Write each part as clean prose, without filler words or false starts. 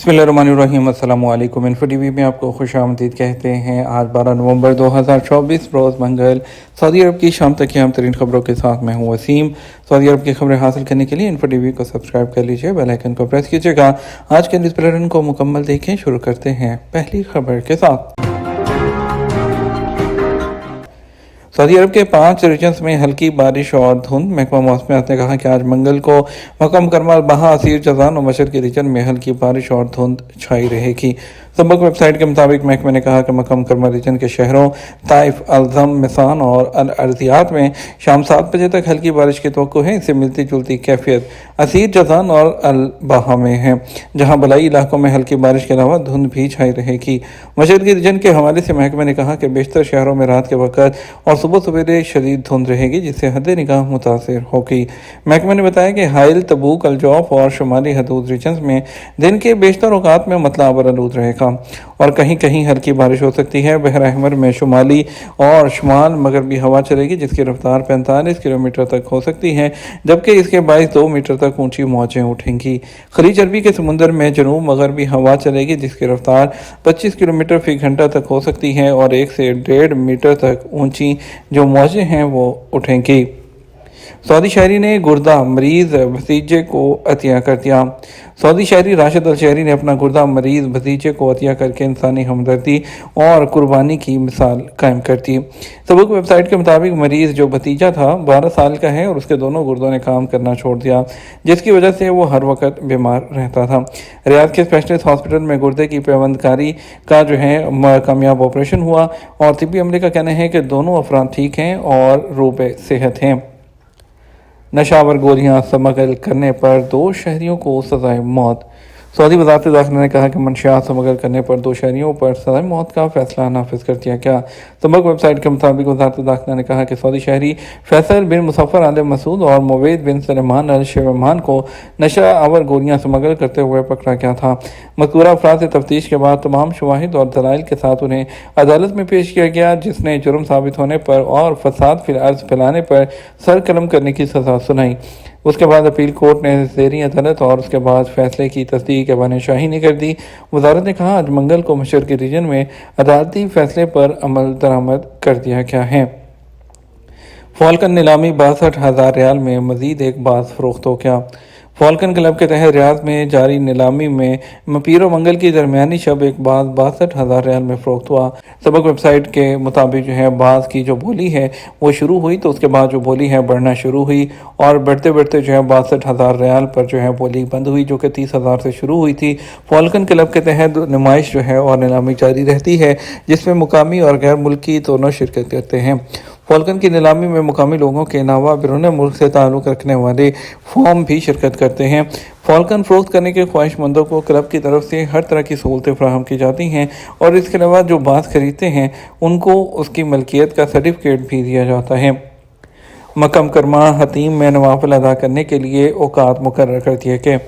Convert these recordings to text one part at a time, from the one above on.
बिस्मिल्लाहिर्रहमानिर्रहीम। अस्सलामु अलैकुम। इन्फो टीवी में आपको खुश आमदीद कहते हैं। आज 12 नवंबर 2024 रोज़ मंगल। सऊदी अरब की शाम तक की अहम तरीन खबरों के साथ मैं हूँ वसीम। सऊदी अरब की खबरें हासिल करने के लिए इन्फो टीवी को सब्सक्राइब कर लीजिए, बेल आइकन को प्रेस कीजिएगा। आज के न्यूज़ बुलेटिन को मुकम्मल देखें। शुरू करते हैं पहली खबर के साथ। सऊदी अरब के 5 रीजन्स में हल्की बारिश और धुंध। महकमा मौसमियात ने कहा कि आज मंगल को मक्का मुकर्रमा, बहा, असीर, जज़ान और मशरक़ी रीजन में हल्की बारिश और धुंध छाई रहेगी। सबक वेबसाइट के मुताबिक महकमे ने कहा कि मक्का मुकर्रमा रीजन के शहरों ताइफ, अलज़म, मिसान और अल अर्जियात में शाम 7 बजे तक हल्की बारिश की तवक्को है। इससे मिलती जुलती कैफियत असीर, जज़ान और अल बहा में है, जहाँ बलाई इलाकों में हल्की बारिश के अलावा धुंध भी छाई रहेगी। मशरक़ी रीजन के हवाले से महकमे ने कहा कि बेशतर शहरों में रात के वक़्त और सुबह सवेरे शदीद धुंध रहेगी, जिससे हद निगाह मुतासिर होगी। महकमे ने बताया कि हाइल, तबूक, अल-जौफ और शुमाली हदूद रीजन्स में दिन के बेशतर औकात में मतला आलूद रहेगा और कहीं कहीं हल्की बारिश हो सकती है। बहर अहमर में शुमाली और शुमाल मगरबी हवा चलेगी, जिसकी रफ्तार 45 किलोमीटर तक हो सकती है, जबकि इसके 2 मीटर तक ऊंची मौजें उठेंगी। खलीज अरबी के समुंदर में जनूब मगरबी हवा चलेगी, जिसकी रफ्तार 25 किलोमीटर फी घंटा तक हो सकती है और 1 से 1.5 मीटर तक ऊंची जो मौजें हैं वो उठेंगी। सऊदी शहरी ने गुर्दा मरीज भतीजे को अतिया कर दिया। सऊदी शहरी राशिद अल शहरी ने अपना गुर्दा मरीज भतीजे को अतिया करके इंसानी हमदर्दी और कुर्बानी की मिसाल कायम कर दी। सबक वेबसाइट के मुताबिक मरीज जो भतीजा था 12 साल का है और उसके दोनों गुर्दों ने काम करना छोड़ दिया, जिसकी वजह से वो हर वक्त बीमार रहता था। रियाद के स्पेशलिस्ट हॉस्पिटल में गुर्दे की पेवंदकारी का कामयाब ऑपरेशन हुआ और तिब्बी अमले का कहना है कि दोनों अफराद ठीक हैं और रूबे सेहत हैं। नशावर गोलियां स्मगल करने पर 2 शहरियों को सजाए मौत। सऊदी वज़ारत दाखिला ने कहा कि मंशियात स्मगल करने पर 2 शहरियों पर सजाए मौत का फैसला नाफिज कर दिया गया। सबक वेबसाइट के मुताबिक वज़ारत दाखिला ने कहा कि सऊदी शहरी फैसल बिन मुसफ़र अल मसूद और मुवैद बिन सलेमान अल शेवमान को नशा आवर गोलियां स्मगल करते हुए पकड़ा गया था। मज़कूरा अफराद से तफ्तीश के बाद तमाम शवाहिद और दलाइल के साथ उन्हें अदालत में पेश किया गया, जिसने जुर्म साबित होने पर और फसाद फिल अर्ज़ फैलाने पर सर कलम करने की सज़ा सुनाई। उसके बाद अपील कोर्ट ने ज़ेरी अदालत और उसके बाद फैसले की तस्दीक एवान शाही ने कर दी। वज़ारत ने कहा आज मंगल को मशरक़ी रीजन में अदालती फैसले पर अमल दरामद कर दिया गया है। फॉल्कन नीलामी 62,000 रियाल में मज़ीद एक बाज़ फ़रोख्त हो गया। फॉल्कन क्लब के तहत रियाद में जारी नीलामी में पीर व मंगल की दरमियानी शब एक बाज़ 62,000 रियाल में फ़रोख्त हुआ। सबक वेबसाइट के मुताबिक बाज़ की जो बोली है वो शुरू हुई, तो उसके बाद जो बोली है बढ़ना शुरू हुई और बढ़ते बढ़ते 62,000 रियाल पर बोली बंद हुई, जो कि 30,000 से शुरू हुई थी। फॉल्कन क्लब के तहत नुमाइश और नीलामी जारी रहती है, जिसमें मुकामी और गैर मुल्की दोनों शिरकत करते हैं। फॉल्कन की नीलामी में मुकामी लोगों के अलावा बैरून मुल्क से ताल्लुक़ रखने वाले फॉर्म भी शिरकत करते हैं। फॉल्कन फ़रोख्त करने के ख्वाहिशमंदों को क्लब की तरफ से हर तरह की सहूलतें फराहम की जाती हैं और इसके अलावा जो बाज़ खरीदते हैं उनको उसकी मलकियत का सर्टिफिकेट भी दिया जाता है। मक्का मुकर्रमा हतीम में नवाफिल अदा करने के लिए औकात मुकर्रर कर दिए गए।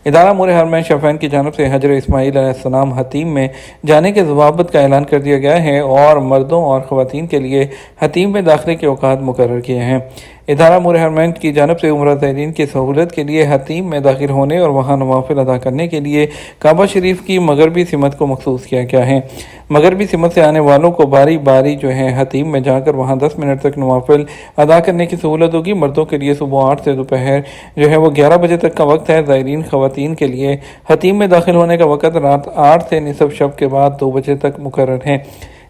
इदारा अमूर हरमैन शफ़ैन की जानब से हजर इस्माइल अलैहिस्सलाम हतीम में जाने के ज़वाबित का ऐलान कर दिया गया है और मर्दों और ख़वातीन के लिए हतीम में दाखिले के औकात मुकर्रर किए हैं। इदारा अमूर हरमैन की जानब से उम्रा ज़ायरीन की सहूलत के लिए हतीम में दाखिल होने और वहाँ नवाफिल अदा करने के लिए काबा शरीफ की मगरबी सिमत को मखसूस किया गया है। मगरबी सिमत से आने वालों को बारी बारी हतीम में जाकर वहाँ 10 मिनट तक नवाफिल अदा करने की सहूलत होगी। मर्दों के लिए सुबह 8 से दोपहर वो 11 बजे तक का वक्त है। ज़ायरीन ख़वातीन के लिए हतीम में दाखिल होने का वक़्त रात 8 से निसफ शब के बाद 2 बजे तक मुकर्रर है।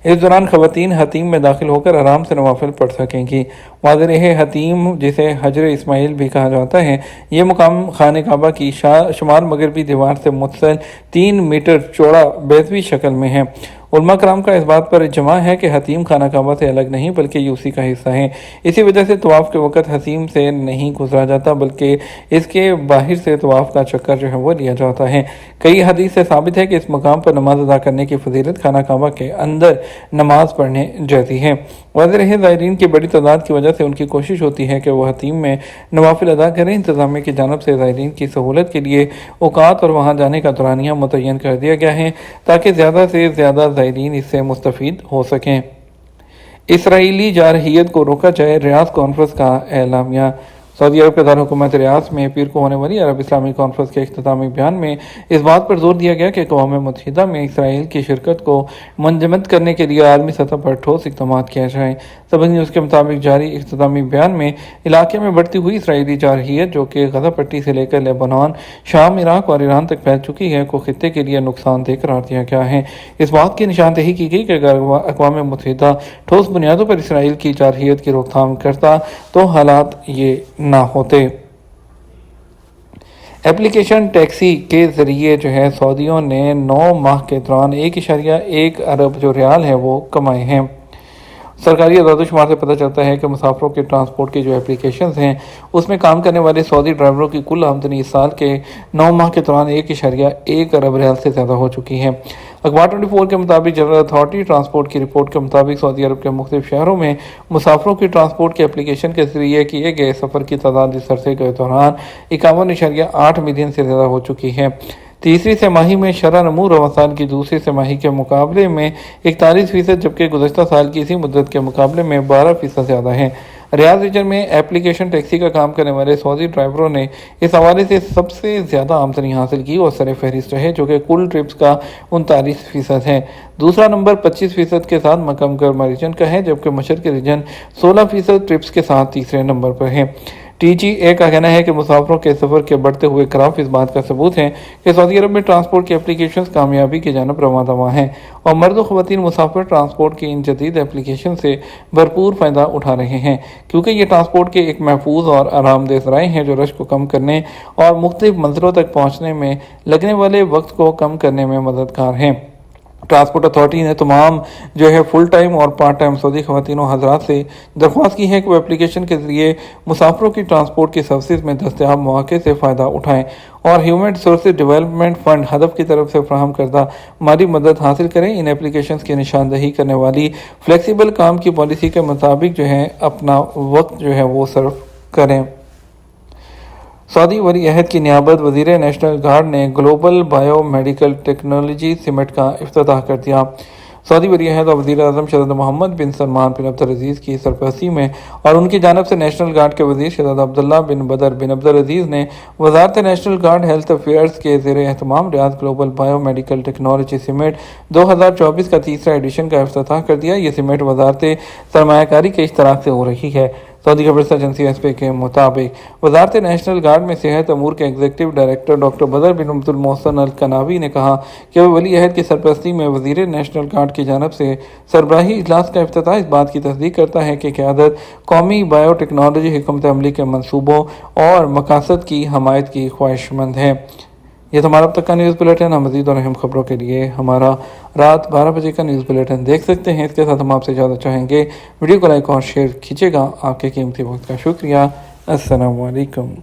इस दौरान ख़वातीन हतीम में दाखिल होकर आराम से नवाफिल पढ़ सकेंगी। वाज़ेह है हतीम, जिसे हजर इस्माइल भी कहा जाता है, ये मुकाम खाने काबा की शुमाल मगरबी दीवार से मुत्तसिल 3 मीटर चौड़ा बेज़वी शक्ल में है। उलमा कराम का इस बात पर इजमा है कि हतीम खाना काबा से अलग नहीं बल्कि ये उसी का हिस्सा है। इसी वजह से तवाफ़ के वक़्त हतीम से नहीं गुजरा जाता, बल्कि इसके बाहर से तवाफ़ का चक्कर वो लिया जाता है। कई हदीस से साबित है कि इस मकाम पर नमाज अदा करने की फजीलत खाना काबा के अंदर नमाज पढ़ने जैसी है। वाज़ेह रहे ज़ायरीन की बड़ी तादाद की वजह से उनकी कोशिश होती है कि वह हतीम में नवाफिल अदा करें। इंतज़ामिया की जानब से ज़ायरीन की सहूलत के लिए औकात और वहाँ जाने का दौरानिया मुतय्यन कर दिया गया है, ताकि ज़्यादा से ज़्यादा ज़ायरीन इससे मुस्तफ़ीद हो सकें। इसराइली जारहियत को रोका जाए, रियाद कॉन्फ्रेंस का एलामिया। सऊदी अरब के दारकूमत रियाद में पीर को होने वाली अरब इस्लामी कॉन्फ्रेंस के इख्तितामी बयान में इस बात पर जोर दिया गया कि अक़वाम मुत्तहिदा में इसराइल की शिरकत को मुंजमद करने के लिए आलमी सतह पर ठोस इक़दाम किया जाए। सबक न्यूज़ के मुताबिक जारी इख्तितामी बयान में इलाके में बढ़ती हुई इसराइली जारहियत जो कि गज़ा पट्टी से लेकर लेबनान, शाम, इराक और ईरान तक फैल चुकी है को खित्ते के लिए नुकसानदेह करार दिया गया है। इस बात की निशानदेही की गई कि अगर अक़वाम मुत्तहिदा ठोस बुनियादों पर इसराइल की जारहियत की रोकथाम करता तो हालात ये ना होते। एप्लीकेशन टैक्सी के ज़रिए जो है सऊदियों ने 9 माह के दौरान 1.1 अरब जो रियाल है वो कमाए हैं। सरकारी आदादोशुमार से पता चलता है कि मुसाफिरों के ट्रांसपोर्ट की जो एप्लीकेशंस हैं उसमें काम करने वाले सऊदी ड्राइवरों की कुल आमदनी इस साल के 9 माह के दौरान 1.1 अरब रियाल से ज़्यादा हो चुकी है। अखबार 24 के मुताबिक जनरल अथॉरिटी ट्रांसपोर्ट की रिपोर्ट के मुताबिक सऊदी अरब के मुख्तलिफ शहरों में मुसाफिरों की ट्रांसपोर्ट के एप्लीकेशन के जरिए किए गए सफ़र की तादाद इस अरसे के दौरान 51.8 मिलियन से ज़्यादा हो चुकी है। तीसरी तिमाही में शरह नमू रवां साल की दूसरी तिमाही के मुकाबले में 41%, जबकि गुज़श्ता साल की इसी मुद्दत के मुकाबले में 12% ज़्यादा है। रियाद रीजन में एप्लीकेशन टैक्सी का काम करने वाले सऊदी ड्राइवरों ने इस हवाले से सबसे ज़्यादा आमदनी हासिल की और सर फहरिस्त रहे, जो कि कुल ट्रिप्स का 39% है। दूसरा नंबर 25% के साथ मक्का मुकर्रमा रीजन का है, जबकि मशरक़ी रीजन 16% ट्रिप्स के साथ तीसरे नंबर पर है। TGA का कहना है कि मुसाफिरों के सफ़र के बढ़ते हुए ग्राफ इस बात का सबूत है कि सऊदी अरब में ट्रांसपोर्ट की एप्लीकेशंस कामयाबी की जानब रवां दवा हैं और मर्द व ख़वातीन मुसाफिर ट्रांसपोर्ट की इन जदीद एप्लीकेशन से भरपूर फ़ायदा उठा रहे हैं, क्योंकि ये ट्रांसपोर्ट के एक महफूज और आरामदेह ज़राए हैं जो रश को कम करने और मुख्तलिफ मंजिलों तक पहुँचने में लगने वाले वक्त को कम करने में मददगार हैं। ट्रांसपोर्ट अथॉरिटी ने तमाम जो है फुल टाइम और पार्ट टाइम सऊदी ख़वातीनों हज़रात से दरख्वास्त की है कि वो एप्लीकेशन के ज़रिए मुसाफिरों की ट्रांसपोर्ट की सर्विस में दस्तयाब मौके से फ़ायदा उठाएं और ह्यूमन रिसोर्स डेवलपमेंट फ़ंड हदफ की तरफ से फ्राहम करदा माली मदद हासिल करें। इन एप्लीकेशन की निशानदही करने वाली फ्लेक्सिबल काम की पॉलिसी के मुताबिक जो है अपना वक्त जो है वो सर्व करें। सऊदी वली अहद की नियाबत वज़ीर नेशनल गार्ड ने global bio medical technology summit का इफ्तिताह कर दिया। सऊदी वली अहद और वज़ीर आज़म शहज़ादा मोहम्मद बिन सलमान बिन अब्दुल अज़ीज़ की सरपरस्ती में और उनकी जानिब से नेशनल गार्ड के वज़ीर शहज़ादा अब्दुल्ला बिन बदर बिन अब्दुल अज़ीज़ ने वज़ारत नेशनल गार्ड हेल्थ अफेयर्स के ज़ेर एहतमाम Riyadh global bio medical technology summit 2024 का तीसरा एडिशन का इफ्तिताह कर दिया। ये समिट वज़ारत सरमायाकारी के इश्तराक से हो रही है। सऊदी खबर एजेंसी एसपी के मुताबिक वज़ारत नेशनल गार्ड में सेहत अमूर के एग्जीक्यूटिव डायरेक्टर डॉक्टर बदर बिन अब्दुल मोहसन अल कनावी ने कहा कि वली अहद की सरपरस्ती में वज़ीर नेशनल गार्ड की जानब से सरबराही इजलास का इफ्तिताह इस बात की तस्दीक करता है कि क़यादत कौमी बायोटेक्नोलॉजी हिकमत अमली के मनसूबों और मकासद की हमायत की ख्वाहिशमंद है। ये तो हमारा अब तक का न्यूज़ बुलेटिन है। मज़ीद और अहम खबरों के लिए हमारा रात 12 बजे का न्यूज़ बुलेटिन देख सकते हैं। इसके साथ हम आपसे इजाज़त चाहेंगे। वीडियो को लाइक और शेयर कीजिएगा। आपके कीमती वक्त का शुक्रिया। अस्सलामु अलैकुम।